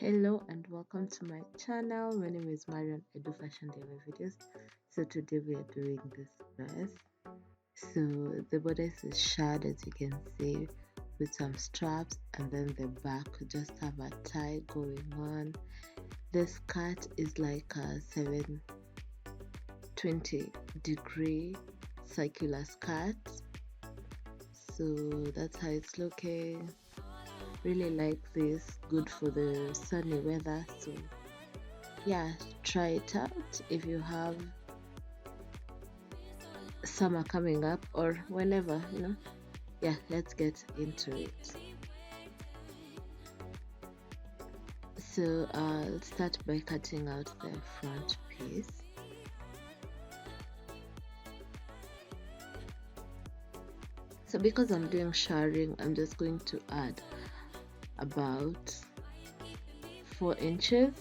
Hello and welcome to my channel. My name is Marion. I do fashion DIY videos. So today we are doing this dress. So the bodice is shad, as you can see, with some straps, and then the back just have a tie going on. The skirt is like a 720-degree circular skirt. So that's how it's looking. Really like this, good for the sunny weather. So yeah, try it out if you have summer coming up or whenever, yeah, let's get into it. So I'll start by cutting out the front piece. So because I'm doing shirring, I'm just going to add about 4 inches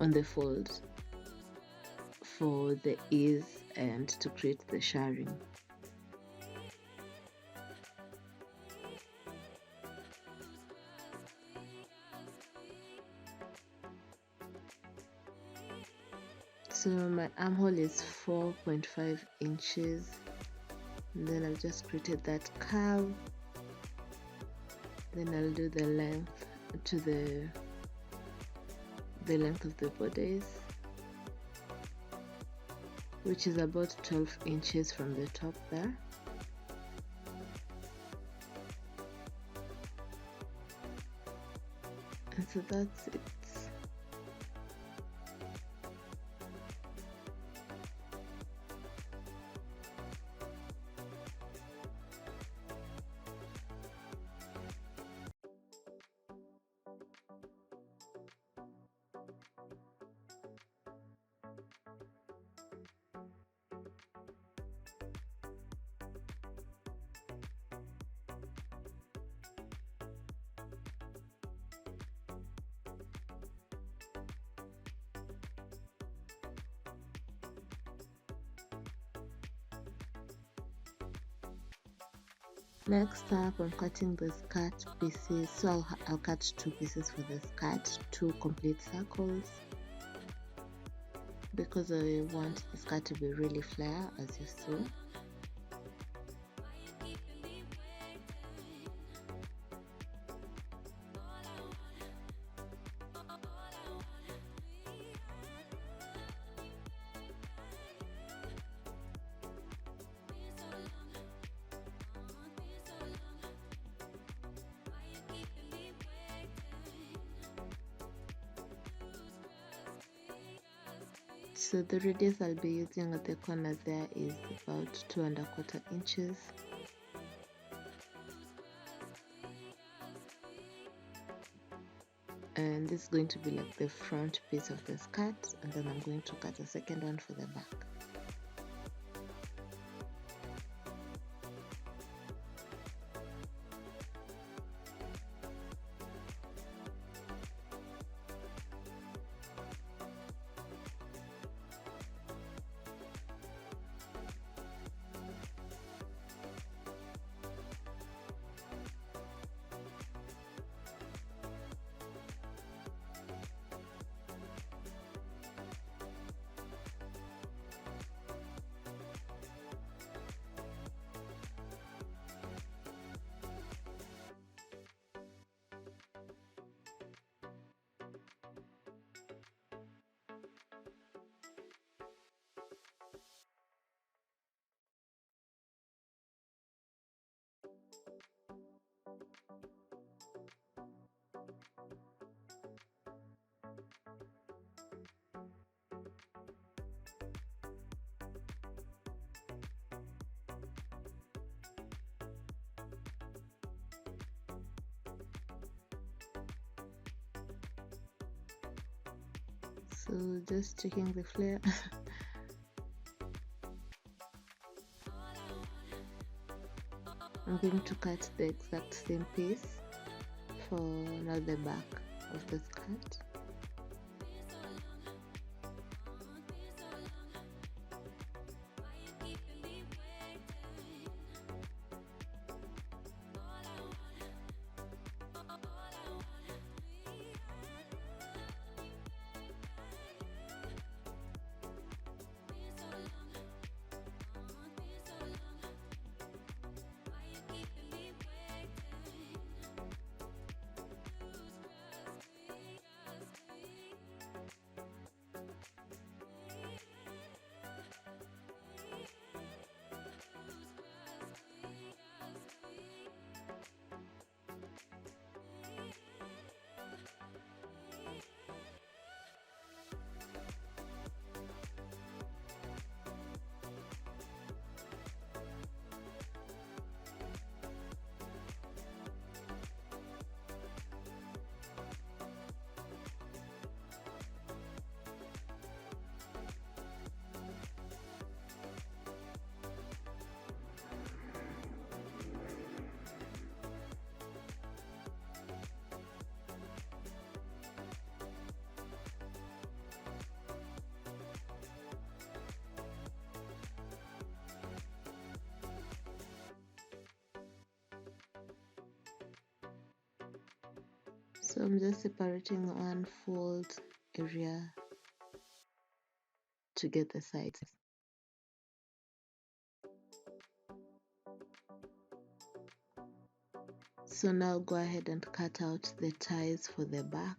on the fold for the ease and to create the shirring. So my armhole is 4.5 inches, and then I've just created that curve. Then I'll do the length to the length of the bodice, which is about 12 inches from the top there. And so that's it. Next up, I'm cutting the skirt pieces. So I'll cut 2 pieces for the skirt, 2 complete circles, because I want the skirt to be really flare, as you see. So the radius I'll be using at the corner there is about 2¼ inches. And this is going to be like the front piece of the skirt, and then I'm going to cut a second one for the back. So just checking the flare. I'm going to cut the exact same piece for now the back of the skirt. So I'm just separating one fold area to get the sides. So now go ahead and cut out the ties for the back.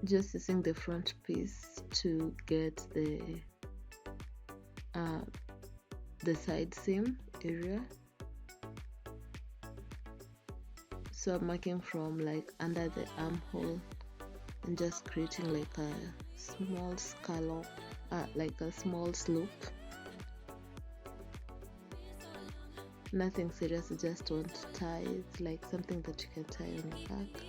Just using the front piece to get the side seam area. So I'm marking from like under the armhole and just creating like a small scallop, like a small slope. Nothing serious, you just want to tie it, like something that you can tie on your back.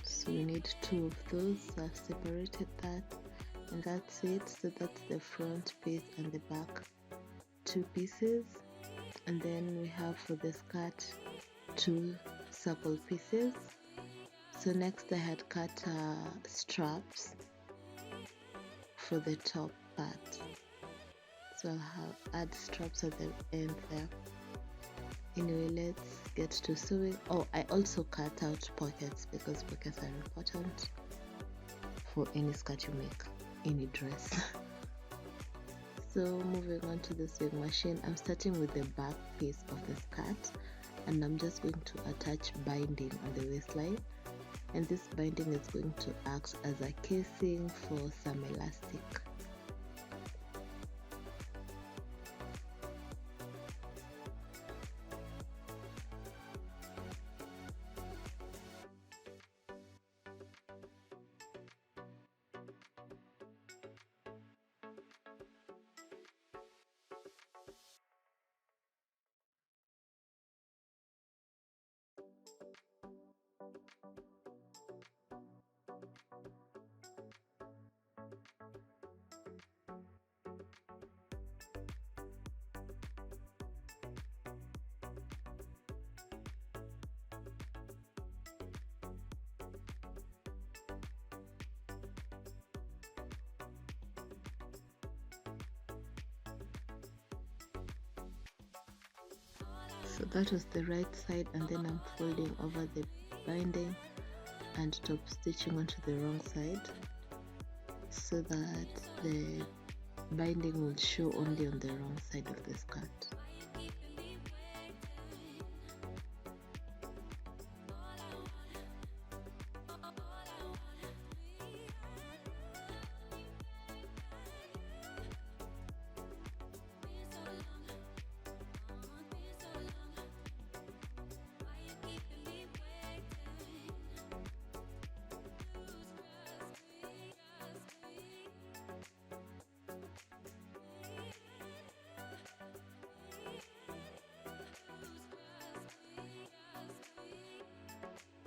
So we need 2 of those. I've separated that, and that's it. So that's the front piece and the back 2 pieces, and then we have for the skirt 2 circle pieces. So next I had cut straps for the top part, so I'll add straps at the end there. Anyway, let's get to sewing. Oh, I also cut out pockets because pockets are important for any skirt you make, any dress. So moving on to the sewing machine, I'm starting with the back piece of the skirt, and I'm just going to attach binding on the waistline, and this binding is going to act as a casing for some elastic. So that was the right side, and then I'm folding over the binding and top stitching onto the wrong side so that the binding will show only on the wrong side of the skirt.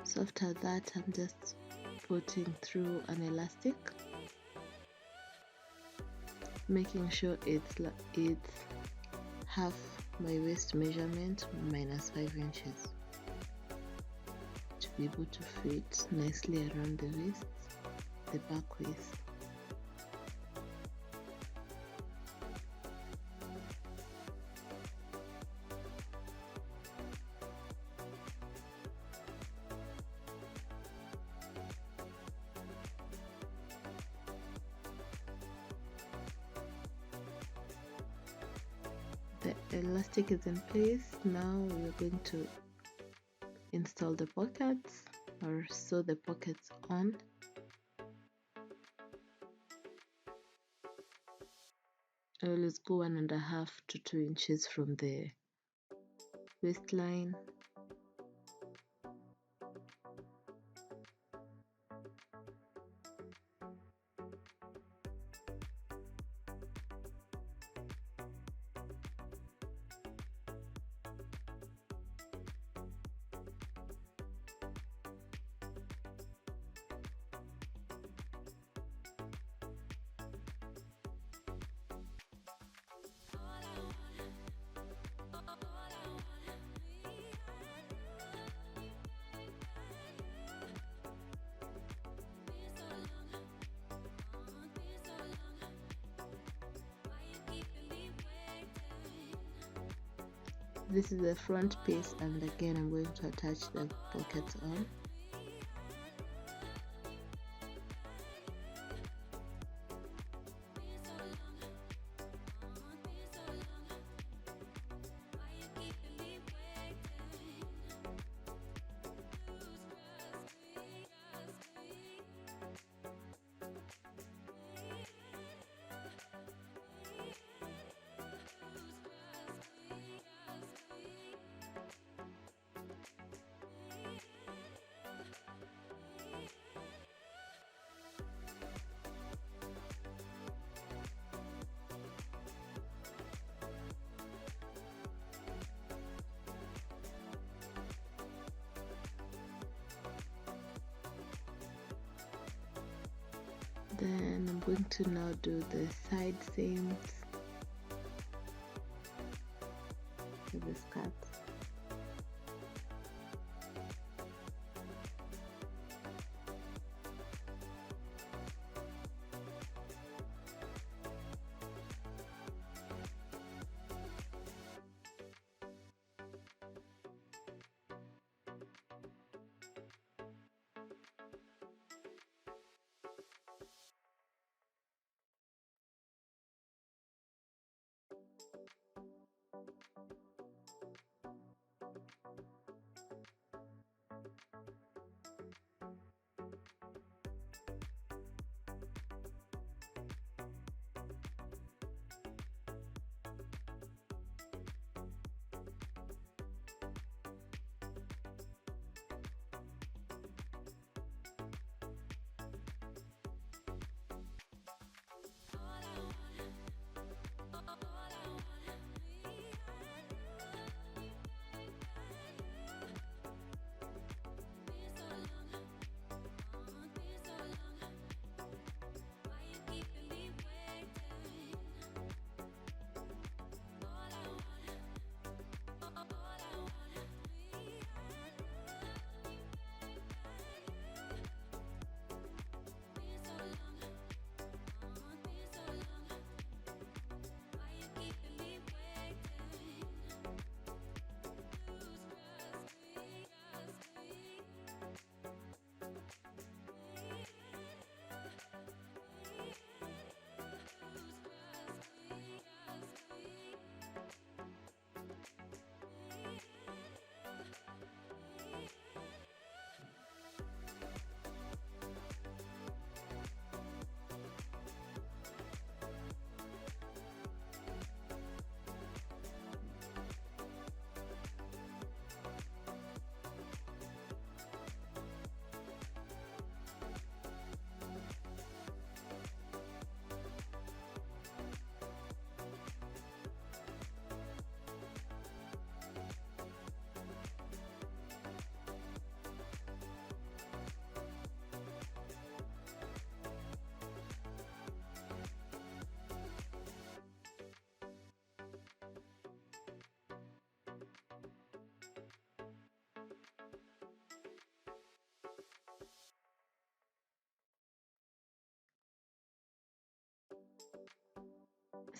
So after that, I'm just putting through an elastic, making sure it's half my waist measurement minus 5 inches to be able to fit nicely around the waist, the back waist. The elastic is in place. Now we're going to install the pockets or sew the pockets on. I always go 1.5 to 2 inches from the waistline. This is the front piece, and again I'm going to attach the pockets on. Then I'm going to now do the side seams for the skirt.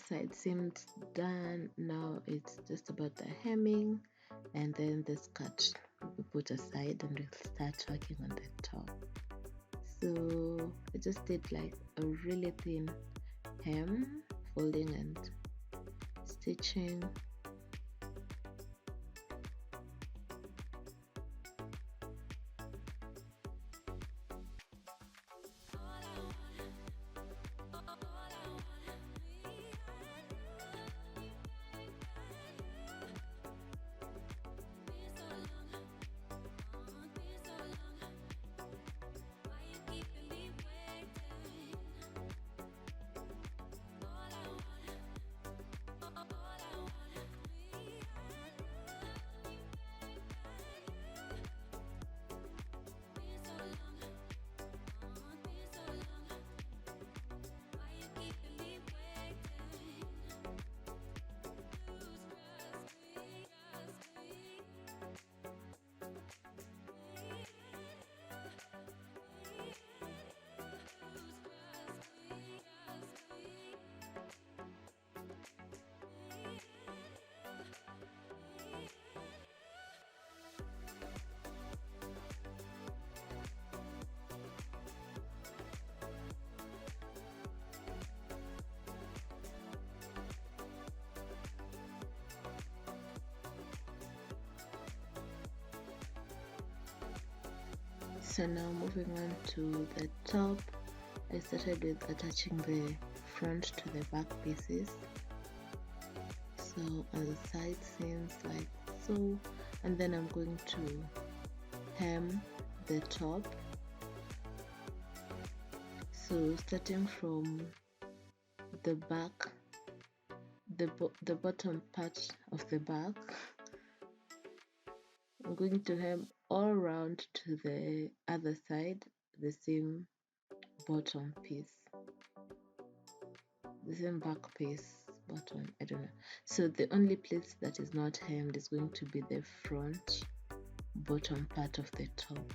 Side seams done. Now it's just about the hemming, and then the skirt will be put aside and we'll start working on the top. So I just did like a really thin hem, folding and stitching. So now moving on to the top, I started with attaching the front to the back pieces. So on the side seams like so, and then I'm going to hem the top. So starting from the back, the bottom part of the back, I'm going to hem all around to the other side, the same bottom piece, the same back piece, bottom, I don't know. So the only place that is not hemmed is going to be the front bottom part of the top.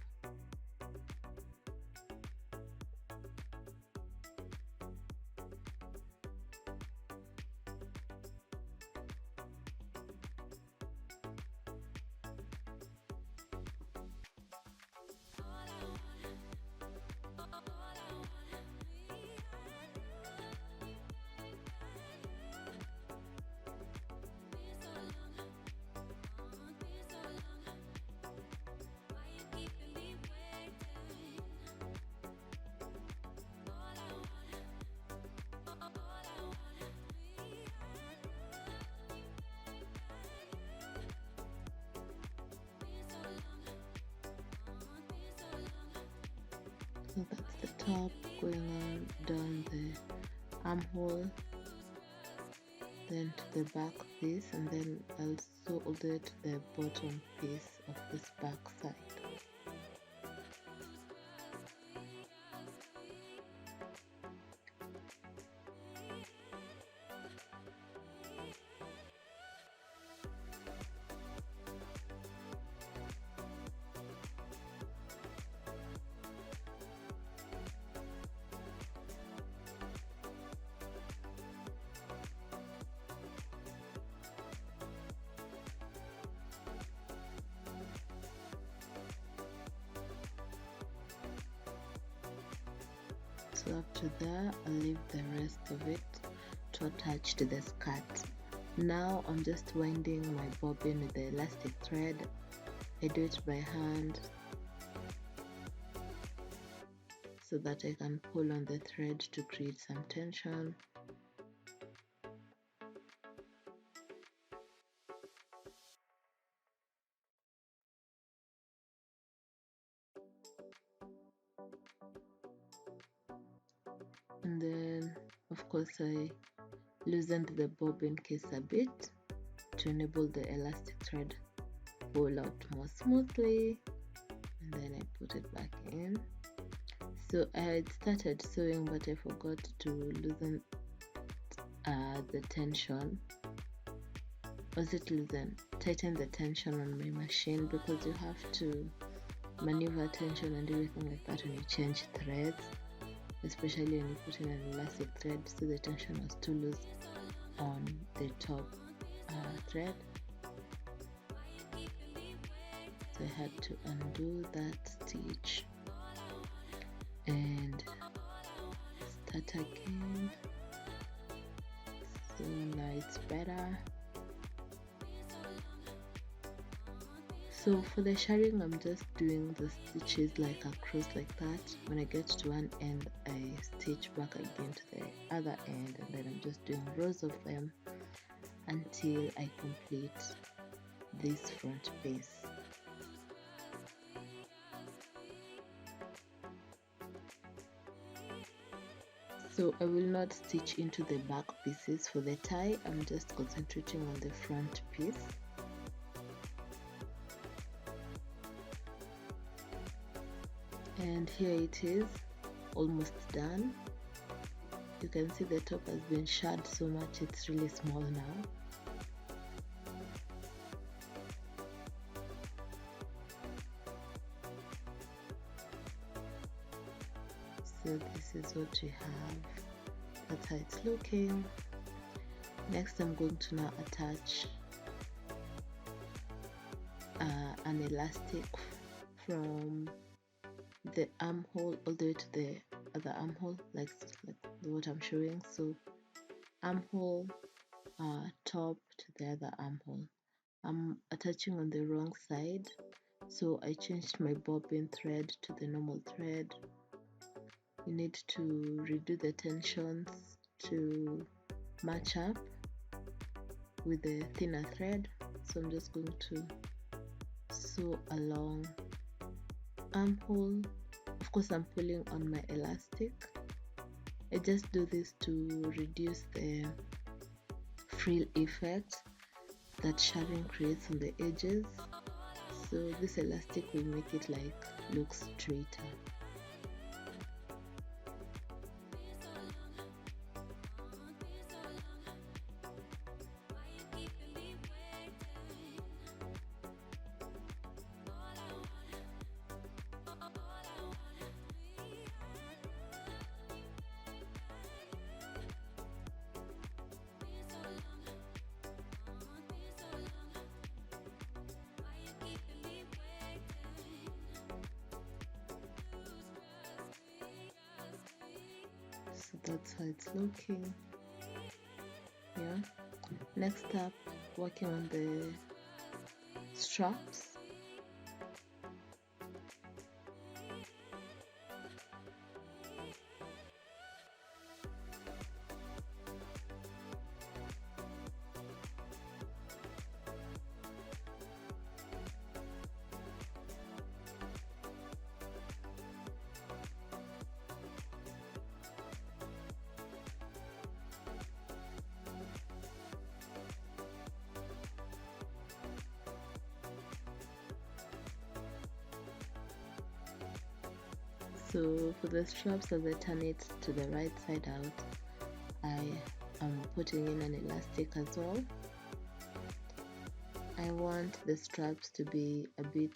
So that's the top, going on down the armhole, then to the back piece, and then I'll sew all the way to the bottom piece of this back side. So after that, I'll leave the rest of it to attach to the skirt. Now I'm just winding my bobbin with the elastic thread. I do it by hand so that I can pull on the thread to create some tension. And then of course I loosened the bobbin case a bit to enable the elastic thread pull out more smoothly, and then I put it back in. So I had started sewing, but I forgot to loosen the tension. Tighten the tension on my machine, because you have to maneuver tension and everything like that when you change threads, especially when you put in an elastic thread. So the tension was too loose on the top thread, so I had to undo that stitch and start again. So now it's better. So for the shirring, I'm just doing the stitches like across like that. When I get to one end, I stitch back again to the other end, and then I'm just doing rows of them until I complete this front piece. So I will not stitch into the back pieces for the tie. I'm just concentrating on the front piece. And here it is, almost done. You can see the top has been shirred so much, it's really small now. So this is what we have. That's how it's looking. Next, I'm going to now attach an elastic from the armhole all the way to the other armhole, like what I'm showing. So armhole, top to the other armhole. I'm attaching on the wrong side, So I changed my bobbin thread to the normal thread. You need to redo the tensions to match up with the thinner thread. So I'm just going to sew along armhole. Of course, I'm pulling on my elastic. I just do this to reduce the frill effect that shirring creates on the edges. So this elastic will make it like look straighter. So that's how it's looking. Yeah. Next up, working on the straps. So for the straps, as I turn it to the right side out, I am putting in an elastic as well. I want the straps to be a bit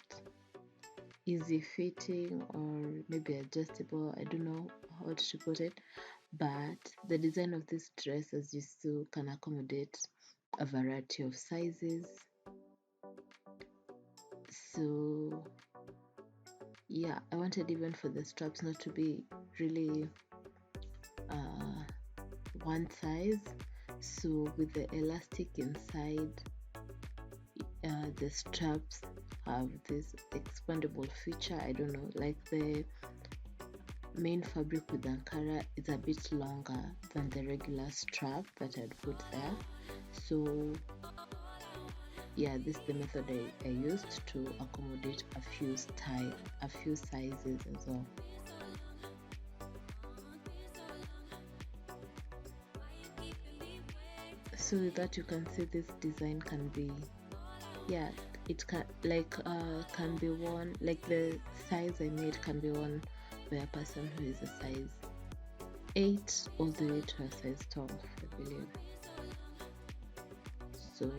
easy fitting or maybe adjustable. I don't know how to put it, but the design of this dress, as you saw, can accommodate a variety of sizes. So yeah, I wanted even for the straps not to be really one size. So with the elastic inside, the straps have this expandable feature. I don't know, like the main fabric with Ankara is a bit longer than the regular strap that I'd put there. So yeah, this is the method I used to accommodate a few sizes as well. So with that, you can see this design can be, yeah, it can can be worn, like the size I made can be worn by a person who is a size 8 all the way to a size 12, I believe. So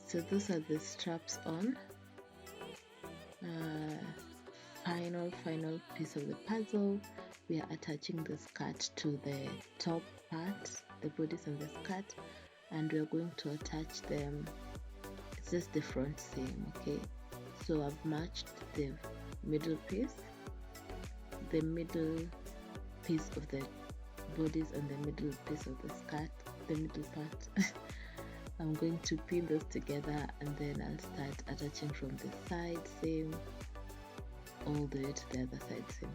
so those are the straps on. Final piece of the puzzle. We are attaching the skirt to the top part, the bodice and the skirt, and we are going to attach them. It's just the front seam, okay? So I've matched the middle piece of the bodice and the middle piece of the skirt, the middle part. I'm going to pin those together and then I'll start attaching from the side seam all the way to the other side seam.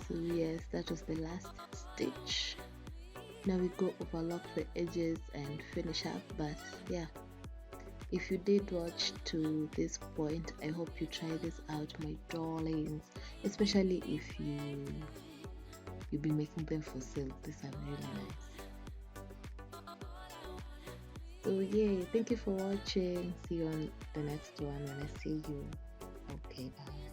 So yes, that was the last stitch. Now we go overlock the edges and finish up, but yeah, If you did watch to this point, I hope you try this out, my darlings, especially if you'll be making them for sale. These are really nice. So yeah, thank you for watching. See you on the next one when I see you. Okay, bye.